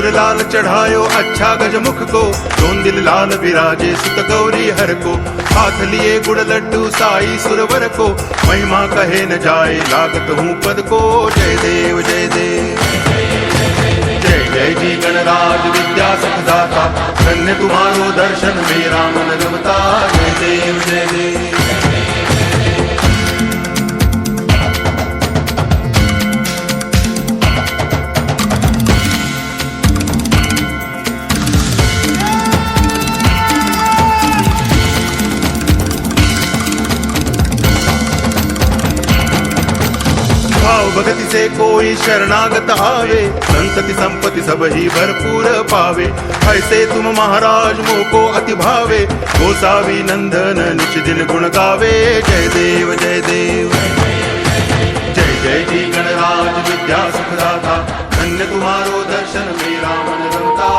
सिंदूर लाल चढ़ायो अच्छा गजमुख को, दोन दिल लाल विराजे सुत गौरी हर को, हाथ लिए गुड़ लड्डू साई सुरवर को, महिमा कहे न जाए लागत हूँ पद को। जय देव जय देव जय जय जी गणराज विद्या सुखदाता, धन्य तुम्हारो दर्शन मेरा मन रमता। जय देव जय देव भगति से कोई शरणागत आवे, संतति संपत्ति सब ही भरपूर पावे। ऐसे तुम महाराज मोको अति भावे, गोसावी नंदन निच दिन गुण गावे। जय देव जय देव जय जय जी गणराज विद्या सुखदाता, धन्य तुम्हारो दर्शन मेरा मन रमता।